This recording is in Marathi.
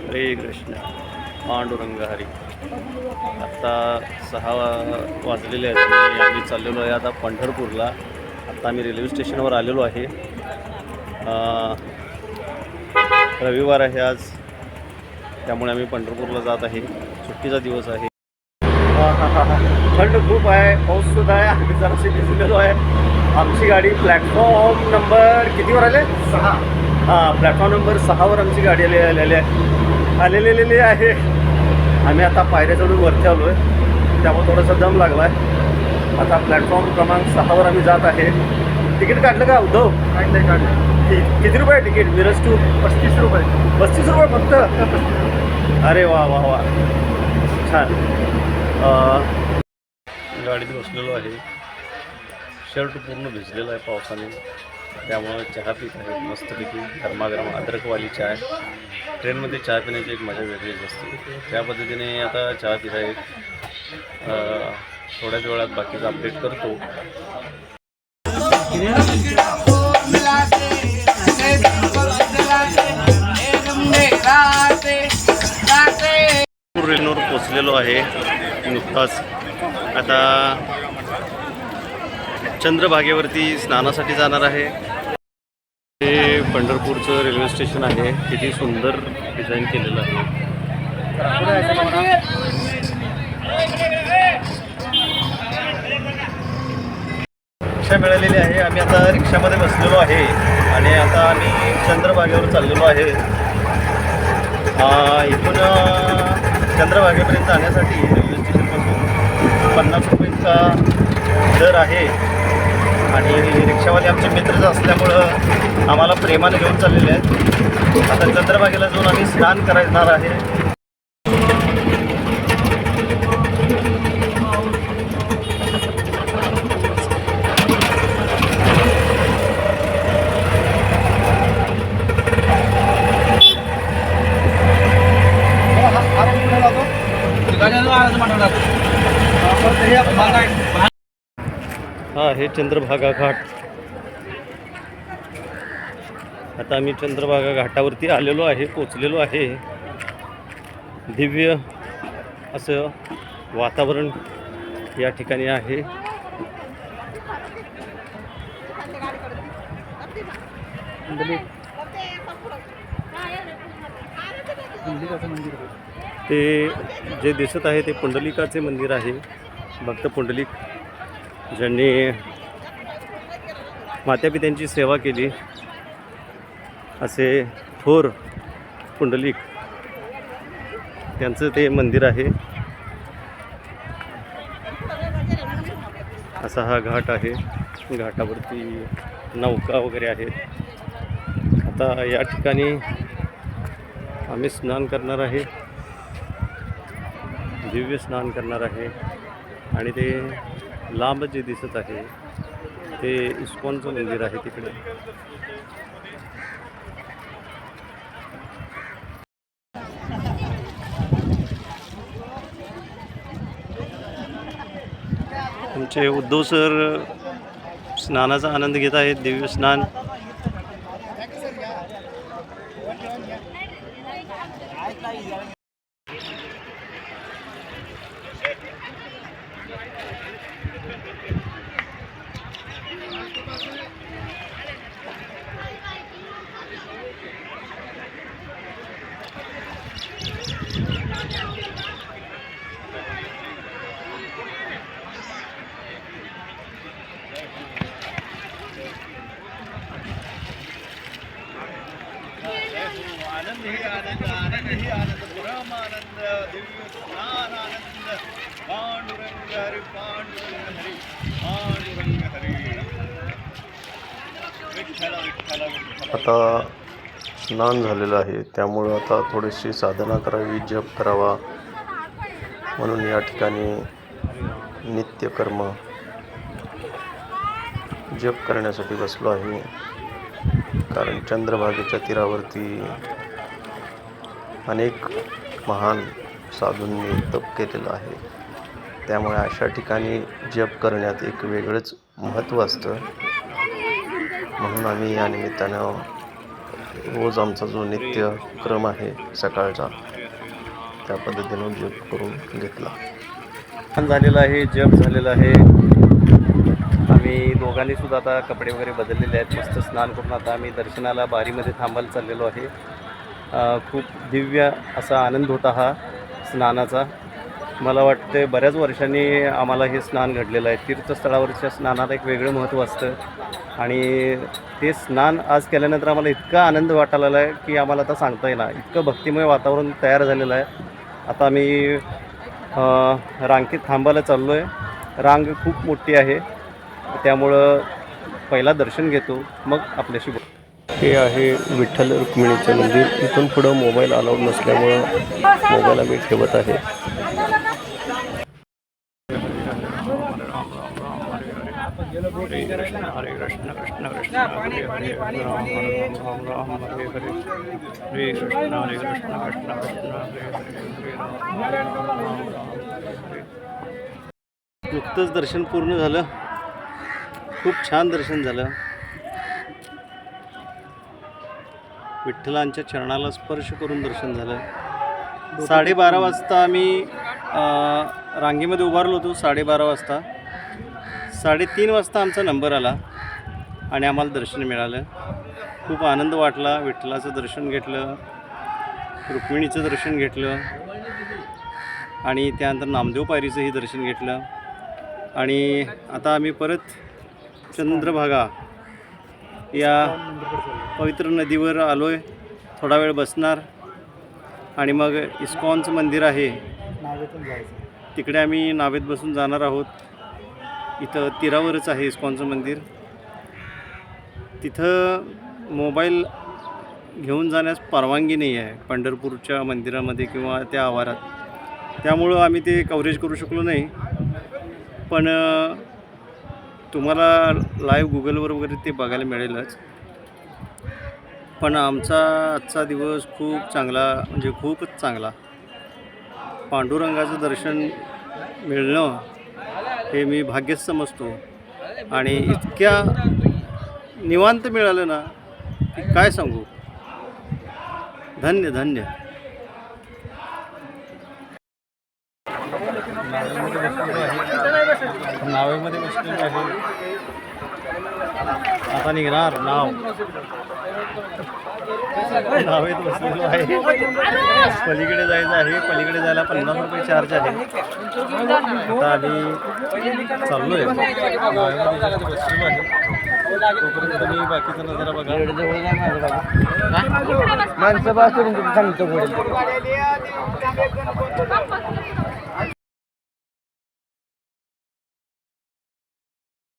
हरे कृष्ण पांडुरंग हरी. आत्ता 6 वाजलेले आहेत आणि आम्ही चाललेलो आहे आता पंढरपूरला. आत्ता आम्ही रेल्वे स्टेशनवर आलेलो आहे. रविवार आहे आज, त्यामुळे आम्ही पंढरपूरला जात आहे. सुट्टीचा दिवस आहे. थंड खूप आहे, पाऊससुद्धा आहे. आम्ही जराशी भिजलेलो आहे. आमची गाडी प्लॅटफॉर्म नंबर कितीवर आले? 6. प्लॅटफॉर्म नंबर 6वर आमची गाडी आलेली आहे. आम्ही आता पायऱ्या चढून वरती आलो आहे, त्यामुळे थोडासा दम लागला आहे. आता प्लॅटफॉर्म क्रमांक 6वर आम्ही जात आहे. तिकीट काढलं का उद्धव? काढलं. किती रुपये तिकीट? मिरज टू 35 रुपये. 35 रुपये फक्त? अरे वा वा वा, छान. गाडीत बसलेलो आहे. शर्ट पूर्ण भिजलेलं आहे पावसाने, त्यामुळे चहा पित आहे मस्तपैकी गरमागरम अद्रकवाली चाय. ट्रेनमध्ये चहा पिण्याची एक मजा वेगळीच असते. त्या पद्धतीने आता चहा पित आहे. थोड्याच वेळात बाकीचं अपडेट करतो. रेल्वेवर पोचलेलो आहे नुकताच. आता चंद्रभागेवरती स्नानासाठी जाणार आहे. हे पंढरपूरचं रेल्वे स्टेशन आहे. किती सुंदर डिझाईन केलेलं आहे. रिक्षा मिळालेली आहे. आम्ही आता रिक्षामध्ये बसलेलो आहे आणि आता आम्ही चंद्रभागेवर चाललेलो आहे. इथून चंद्रभागेपर्यंत जाण्यासाठी रेल्वे स्टेशनपासून 50 रुपयेचा दर आहे. आणि रिक्षावाले आमचे मित्रच असल्यामुळं आम्हाला प्रेमाने घेऊन चाललेले आहेत. आता चंद्रभागेला जाऊन आम्ही स्नान करणार आहे. हे चंद्रभागा घाट. आता आम्ही चंद्रभागा घाटावरती आलेलो आहे, पोचलेलो आहे. दिव्य असं वातावरण या ठिकाणी आहे. ते जे दिसत आहे ते पुंडलिकाचे मंदिर आहे. भक्त पुंडलिक ज्यांनी मातापित्यांची सेवा केली असे थोर पुंडलिक, त्यांचं ते मंदिर आहे. असा हा घाट आहे. घाटावरती नौका वगैरे आहेत. आता या ठिकाणी आम्ही स्नान करणार आहे, दिव्य स्नान करणार आहे. आणि ते लांब जे दिसत आहे ते इस्कॉनचं मंदिर आहे तिकडे. आमचे उद्धव सर स्नानाचा आनंद घेत आहेत. दिव्य स्नान. आनंद ही आनंद, आनंद ही आनंद, परमानंद, दिव्य स्नान आनंद. पांडुरंग हरी, पांडुरंग हरी, पांडुरंग हरी. आता स्नान झालेलं आहे, त्यामुळं आता थोडीशी साधना करावी, जप करावा म्हणून या ठिकाणी नित्यकर्म जप करण्यासाठी बसलो आहे. कारण चंद्रभागेच्या तीरावरती अनेक महान साधूंनी तप केलेलं आहे. त्यामुळे अशा ठिकाणी जप करण्यात एक वेगळंच महत्त्व असतं. म्हणून आम्ही या निमित्तानं रोज आमचा जो नित्यक्रम आहे सकाळचा त्या पद्धतीनं जप करून घेतला. झालेलं आहे, जप झालेलं आहे. आम्ही दोघांनी सुद्धा आता कपडे वगैरे बदललेले आहेत. मस्त स्नान करून आता आम्ही दर्शनाला बारीमध्ये थांबायला चाललेलो आहे. खूप दिव्य असा आनंद होता हा स्नानाचा. मला वाटते बऱ्याच वर्षांनी आम्हाला हे स्नान घडलेलं आहे. तीर्थस्थळावरच्या स्नानाला एक वेगळं महत्त्व असतं आणि ते स्नान आज केल्यानंतर आम्हाला इतका आनंद वाटायला आहे की आम्हाला आता सांगता येणार. इतकं भक्तिमय वातावरण तयार झालेलं आहे. आता आम्ही रांगेत थांबायला चाललो आहे. रांग खूप मोठी आहे, त्यामुळं पहिला दर्शन घेतो, मग आपल्याशी बोल. हे आहे विठ्ठल रुक्मिणीचे मंदिर. इथून पुढं मोबाईल अलाउड नसल्यामुळं मोबाईल आम्ही ठेवत आहे. हरे कृष्ण हरे कृष्ण कृष्ण कृष्ण हरे हरे हरे राम राम हरे हरे हरे कृष्ण हरे कृष्ण कृष्ण कृष्ण हरे हरे हरे राम. नुकतंच दर्शन पूर्ण झालं. खूप छान दर्शन झालं. विठ्ठलांच्या चरणाला स्पर्श करून दर्शन झालं. 12:30 वाजता आम्ही रांगेमध्ये उभारलो होतो. 12:30 वाजता 3:30 वाजता आमचा नंबर आला आणि आम्हाला दर्शन मिळालं. खूप आनंद वाटला. विठ्ठलाचं दर्शन घेतलं, रुक्मिणीचं दर्शन घेतलं आणि त्यानंतर नामदेव पायरीचंही दर्शन घेतलं. आणि आता आम्ही परत चंद्रभागा या पवित्र नदीवर आलो आहे. थोडा वेळ बसणार आणि मग इस्कॉनचं मंदिर आहे तिकडे आम्ही नावेत बसून जाणार आहोत. इथं तीरावरच आहे इस्कॉनचं मंदिर. तिथं मोबाईल घेऊन जाण्यास परवानगी नाही आहे पंढरपूरच्या मंदिरामध्ये किंवा त्या आवारात. त्यामुळं आम्ही ते कव्हरेज करू शकलो नाही. पण तुम्हाला लाईव्ह गुगलवर वगैरे ते बघायला मिळेलच. पण आमचा आजचा दिवस खूप चांगला, म्हणजे खूपच चांगला. पांडुरंगाचं दर्शन मिळणं हे मी भाग्यच समजतो आणि इतक्या निवांत मिळालं ना की काय सांगू. धन्य धन्य. नावेमध्ये बसलेलो आहे. आता निघणार नाव. नावेत बसलेलो आहे. पलीकडे जायचं आहे. पलीकडे जायला 50 रुपये चार्ज आहे. आता आम्ही चाललो आहे. नावेमध्ये जास्त बसलेलो आहे. तोपर्यंत तुम्ही बाकीचा नजारा बघा. माणसं बसून सांगतो.